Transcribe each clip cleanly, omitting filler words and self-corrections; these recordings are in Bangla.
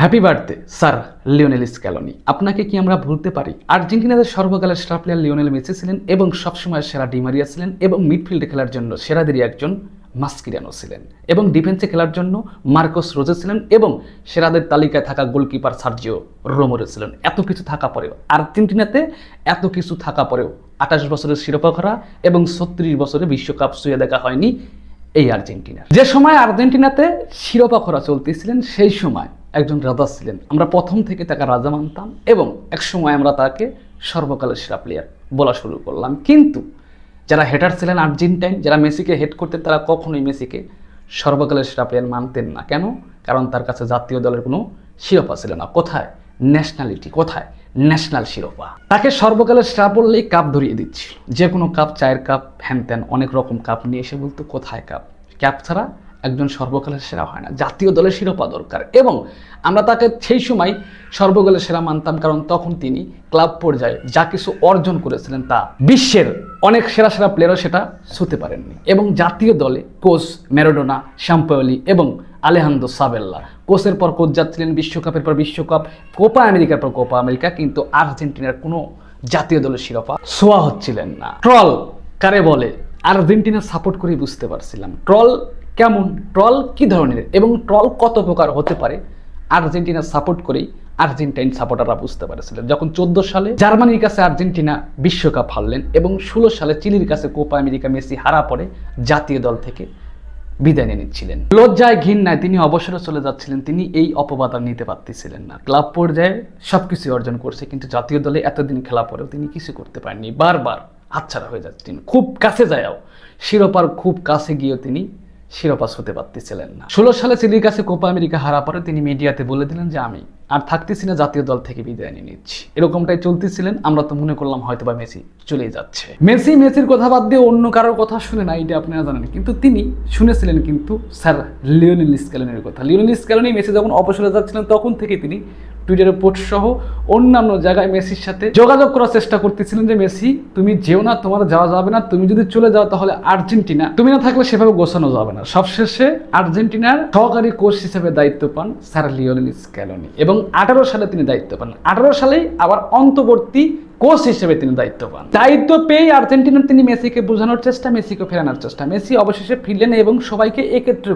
Happy birthday sir Lionel Scaloni. আপনাকে কি আমরা ভুলতে পারি? আর্জেন্টিনাদের সর্বকালের স্টার প্লেয়ার লিওনেল মেসি ছিলেন এবং সবসময় সেরা ডি মারিয়া ছিলেন এবং মিডফিল্ডে খেলার জন্য সেরাদেরই একজন মাস্কিরানো ছিলেন এবং ডিফেন্সে খেলার জন্য মার্কোস রোজে ছিলেন এবং সেরাদের তালিকায় থাকা গোলকিপার সার্জিও রোমেরো ছিলেন। এত কিছু থাকা পরেও আর্জেন্টিনাতে এত কিছু থাকা পরেও 28 বছরের শিরোপা ঘোরা এবং 36 বছরে বিশ্বকাপ ছুঁয়ে দেখা হয়নি এই আর্জেন্টিনার। যে সময় আর্জেন্টিনাতে শিরোপা খরা চলতেছিলেন সেই সময় একজন রাজা ছিলেন, আমরা প্রথম থেকে তাকে রাজা মানতাম এবং এক সময় আমরা তাকে সর্বকালের সেরা প্লেয়ার বলা শুরু করলাম। কিন্তু যারা হেটার ছিলেন আর্জেন্টাইন, যারা মেসিকে হেড করতেন, তারা কখনোই মেসিকে সর্বকালের সেরা প্লেয়ার মানতেন না। কেন? কারণ তার কাছে জাতীয় দলের কোনো শিরোপা ছিল না। কোথায় ন্যাশনালিটি, কোথায় ন্যাশনাল শিরোপা? তাকে সর্বকালের সেরা বললেই কাপ ধরিয়ে দিচ্ছি, যে কোনো কাপ, চায়ের কাপ, হ্যান ত্যান অনেক রকম কাপ নিয়ে এসে বলতো কোথায় কাপ? ক্যাপ ছাড়া একজন সর্বকালের সেরা হয় না, জাতীয় দলের শিরোপা দরকার। এবং আমরা তাকে সেই সময় সর্বকালের সেরা মানতাম কারণ তখন তিনি ক্লাব পর্যায়ে যা কিছু অর্জন করেছিলেন তা বিশ্বের অনেক সেরা সেরা প্লেয়ারও সেটা ছুঁতে পারেননি। এবং জাতীয় দলে কোচ ম্যারাডোনা, সাম্পাওলি এবং আলেহান্দ্রো সাবেল্লা, কোচের পর কোচ যাচ্ছিলেন, বিশ্বকাপের পর বিশ্বকাপ, কোপা আমেরিকার পর কোপা আমেরিকা, কিন্তু আর্জেন্টিনার কোনো জাতীয় দলের শিরোপা ছোঁয়া হচ্ছিলেন না। ট্রল কারে বলে আর্জেন্টিনা সাপোর্ট করেই বুঝতে পারছিলাম ট্রল কেমন, ট্রল কি ধরনের এবং ট্রল কত প্রকার হতে পারে আর্জেন্টিনা সাপোর্ট করেই আর্জেন্টাইন সাপোর্টাররা বুঝতে পারছিলেন। যখন 14 সালে জার্মানির কাছে আর্জেন্টিনা বিশ্বকাপ হারলেন এবং 16 সালে চিলির কাছে কোপা আমেরিকা মেসি হারা পড়ে জাতীয় দল থেকে বিদায় নিয়ে নিচ্ছিলেন, লজ্জায় ঘৃণায় তিনি অবসরে চলে যাচ্ছিলেন। তিনি এই অপবাদ আর নিতে পারতেছিলেন না। ক্লাব পর্যায়ে সবকিছু অর্জন করছে কিন্তু জাতীয় দলে এতদিন খেলা পরেও তিনি কিছু করতে পারেননি, বারবার হাতছাড়া হয়ে যাচ্ছেন। খুব কাছে যায়ও, শিরোপার খুব কাছে গিয়েও তিনি শিরোপা ছুঁতে পারতেছিলেন না। 16 সালে চিলির কাছে কোপা আমেরিকা হারা পরে তিনি মিডিয়াতে বলে দিলেন যে আমি আর থাকতেছি না, জাতীয় দল থেকে বিদায় নিয়ে নিচ্ছি। এরকমটাই চলতেছিলেন। আমরা তো মনে করলাম হয়তো বা মেসি চলেই যাচ্ছে। মেসির কথা বাদ দিয়ে অন্য কারোর কথা শুনে না, এটা আপনারা জানেন, কিন্তু তিনি শুনেছিলেন কিন্তু স্যার লিওনেল স্ক্যালোনির কথা। লিওনেল স্ক্যালোনি মেসি যখন অবসরে যাচ্ছিলেন তখন থেকে তিনি টুইটারে পোস্ট সহ অন্যান্য জায়গায় মেসির সাথে যোগাযোগ করার চেষ্টা করতেছিলেন যে মেসি তুমি যেও না, তোমার যাওয়া যাবে না, তুমি যদি চলে যাও তাহলে আর্জেন্টিনা তুমি না থাকলে সেভাবে গোছানো যাবে না। সবশেষে আর্জেন্টিনার সহকারী কোচ হিসেবে দায়িত্ব পান স্যার লিওনেল স্ক্যালোনি এবং 18 সালে তিনি দায়িত্ব পান। 18 সালেই আবার অন্তর্বর্তী কোচ হিসেবে তিনি দায়িত্ব পান। দায়িত্ব পেয়ে আর্জেন্টিনার তিনি মেসিকে বোঝানোর চেষ্টা, মেসিকে ফেরানোর চেষ্টা। মেসি অবশেষে ফিরলেন এবং সবাইকে একত্র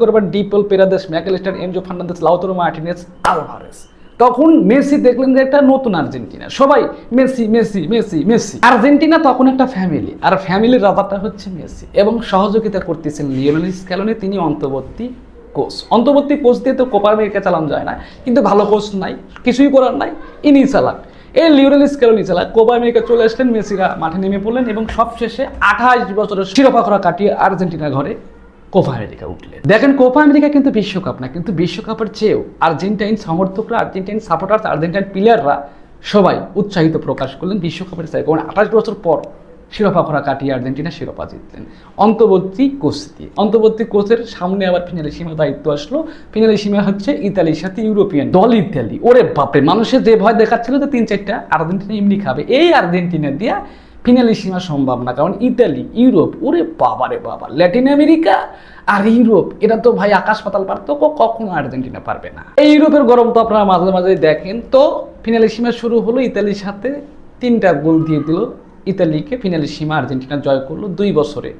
করবার De Paul, Paredes, Mac Allister, Enzo Fernandez, Lautaro Martinez, Alvarez. তখন মেসি দেখলেন যে একটা নতুন আর্জেন্টিনা, সবাই Messi Messi Messi Messi. Argentina তখন একটা ফ্যামিলি, আর ফ্যামিলির রাজাটা হচ্ছে মেসি এবং সহযোগিতা করতেছেন লিওনেল স্ক্যালোনি। তিনি অন্তর্বর্তী কোচ দিয়ে তো কোপা আমেরিকা চালানো যায় না, কিন্তু ভালো কোচ নাই, কিছুই করার নাই, ইনি চালাক, এই লিওনেল স্ক্যালোনি চালাক। কোপা আমেরিকা চলে আসলেন, মেসিরা মাঠে নেমে পড়লেন এবং সবশেষে 28 বছরের শিরোপা খরা কাটিয়ে আর্জেন্টিনা ঘরে কোপা আমেরিকা উঠলেন। দেখেন কোপা আমেরিকা কিন্তু বিশ্বকাপ না, কিন্তু বিশ্বকাপের চেয়েও আর্জেন্টাইন সমর্থকরা, আর্জেন্টাইন সাপোর্টার, আর্জেন্টাইন প্লেয়াররা সবাই উৎসাহিত প্রকাশ করলেন বিশ্বকাপের চেয়ে। কারণ 28 বছর পর শিরোপা খরা কাটিয়ে আর্জেন্টিনা শিরোপা জিতলেন অন্তর্বর্তী কোচ দিয়ে। অন্তর্বর্তী কোচের সামনে আবার ফিনালিসিমা দায়িত্ব আসলো। ফিনালিসিমা হচ্ছে ইতালির সাথে ইউরোপিয়ান দল ইতালি। ওরে বাপরে, মানুষের যে ভয় দেখাচ্ছিল যে 3-4টা আর্জেন্টিনা এমনি খাবে, এই আর্জেন্টিনা দিয়া ফিনালিসিমা সম্ভব না। কারণ ইতালি, ইউরোপ, ওরে বাবা রে বাবা, ল্যাটিন আমেরিকা আর ইউরোপ, এটা তো ভাই আকাশ পাতাল পার্থক্য, কখনো আর্জেন্টিনা পারবে না। এই ইউরোপের গরম তো আপনারা মাঝে মাঝে দেখেন। তো ফিনালিসিমা শুরু হলো, ইতালির সাথে 3টা গোল দিয়ে দিল ইতালিকে। ফিনালিসিমা আর্জেন্টিনা জয় করলো 2 বছরে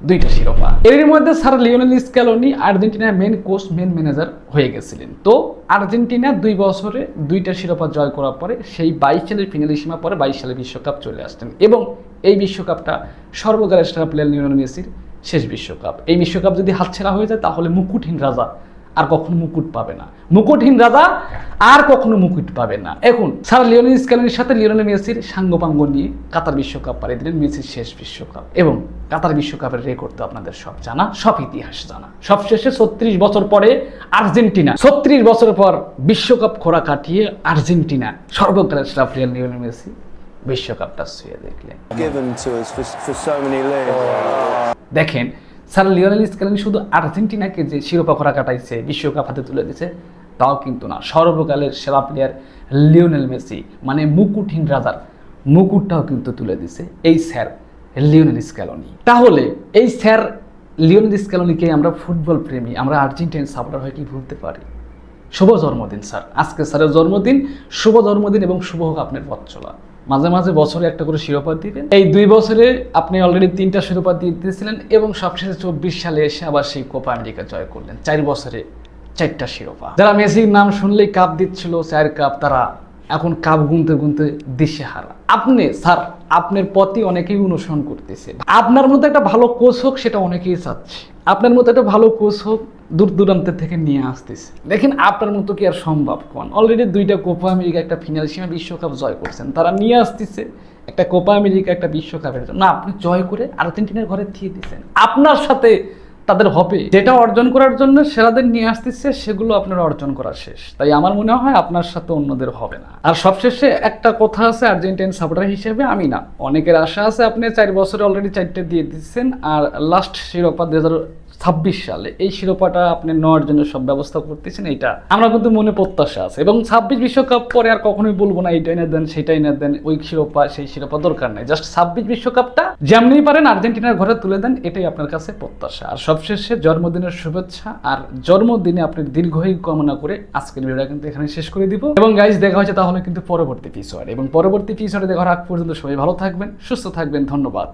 2টা শিরোপা। এর মধ্যে স্যার লিওনেল স্ক্যালোনি আর্জেন্টিনার মেন কোচ, মেন ম্যানেজার হয়ে গেছিলেন। তো আর্জেন্টিনা 2 বছরে 2টা শিরোপা জয় করার পরে সেই 22 সালের ফিনালিসিমা পরে 22 সালে বিশ্বকাপ চলে আসতেন এবং এই বিশ্বকাপটা সর্বকালের স্টার প্লেয়ার লিওনেল মেসির শেষ বিশ্বকাপ। এই বিশ্বকাপ যদি হাতছাড়া হয়ে যায় তাহলে মুকুটহীন রাজা আর কখনো মুকুট পাবে না, মুকুটহীন রাজা আর কখনো মুকুট পাবে না। এখন স্যার লিওনেল স্ক্যালোনির সাথে লিওনেল মেসির সাঙ্গপাঙ্গ নিয়ে কাতার বিশ্বকাপ পাড়ি দিলেন, মেসির শেষ বিশ্বকাপ। এবং কাতার বিশ্বকাপের রেকর্ড তো আপনাদের সব জানা, সব ইতিহাস জানা। সবশেষে 36 বছর পরে আর্জেন্টিনা, 36 বছর পর বিশ্বকাপ খোরা কাটিয়ে আর্জেন্টিনা সর্বকালের স্টার প্লেয়ার লিওনেল মেসি বিশ্বকাপটা ছুঁয়ে দেখলেন। দেখেন স্যার লিওনেল স্ক্যালোনি শুধু আর্জেন্টিনাকে যে শিরোপা খরা কাটাইছে, বিশ্বকাপ হাতে তুলে দিয়েছে তাও কিন্তু না, সর্বকালের সেরা প্লেয়ার লিওনেল মেসি মানে মুকুটহীন রাজার মুকুটটাও কিন্তু তুলে দিছে এই স্যার লিওনেল স্ক্যালোনি। তাহলে এই স্যার লিওনেল স্ক্যালোনিকে আমরা ফুটবল প্রেমী, আমরা আর্জেন্টাইন সাপোর্টার হয়ে কি ভুলতে পারি? শুভ জন্মদিন স্যার, আজকে স্যারের জন্মদিন, শুভ জন্মদিন এবং শুভ হোক আপনার পথ চলা। মাঝে মাঝে বছরে একটা করে শিরোপা দিবেন। এই 2 বছরে আপনি অলরেডি 3টা শিরোপা দিয়ে দিয়েছিলেন এবং সবশেষে 24 সালে এসে আবার সেই কোপা আমেরিকা জয় করলেন। 4 বছরে 4টা শিরোপা। যারা মেসির নাম শুনলেই কাপ দিচ্ছিল 4 কাপ, তারা এখন কাপ গুনতে গুনতে দিশেহারা। আপনি স্যার, আপনার পথই অনেকেই অনুসরণ করতেছে। আপনার মতো একটা ভালো কোচ হোক সেটা অনেকেই চাচ্ছে। আপনার মতো একটা ভালো কোচ হোক, দূর দূরান্ত থেকে নিয়ে আসতেছে। দেখেন আপনার মতো কি আর সম্ভব? কোন অলরেডি 2টা কোপা আমেরিকা, একটা ফিনাল সীমা বিশ্বকাপ জয় করছেন, তারা নিয়ে আসতেছে একটা কোপা আমেরিকা, একটা বিশ্বকাপের জন্য। না, আপনি জয় করে আর্জেন্টিনার ঘরে দিয়ে দিচ্ছেন। আপনার সাথে তাদের হবে যেটা অর্জন করার জন্য সেরাদের নিয়ে আসতেছে, সেগুলো আপনার অর্জন করা শেষ। তাই আমার মনে হয় আপনার সাথে অন্যদের হবে না। আর সবশেষে একটা কথা আছে, আর্জেন্টাইন সাপোর্টার হিসেবে আমি না, অনেকের আশা আছে। আপনি 4 বছরে অলরেডি 4টে দিয়ে দিচ্ছেন, আর লাস্ট শিরোপা 2026 সালে এই শিরোপাটা আপনি নেওয়ার জন্য সব ব্যবস্থা করতেছেন। এইটা আমরা কিন্তু মনে প্রত্যাশা আছে, এবং 26 বিশ্বকাপ পরে আর কখনোই বলবো না এইটাই না দেন সেটাই না দেন, ওই শিরোপা সেই শিরোপা দরকার নাই। জাস্ট 26 বিশ্বকাপটা যেমনি পারেন আর্জেন্টিনার ঘরে তুলে দেন, এটাই আপনার কাছে প্রত্যাশা। আর সবশেষে জন্মদিনের শুভেচ্ছা, আর জন্মদিনে আপনি দীর্ঘায়ু কামনা করে আজকের ভিডিওটা কিন্তু এখানে শেষ করে দিব। এবং গাইজ, দেখা হচ্ছে তাহলে কিন্তু পরবর্তী এপিসোড, এবং পরবর্তী এপিসোডে দেখার আগ পর্যন্ত সবাই ভালো থাকবেন, সুস্থ থাকবেন। ধন্যবাদ।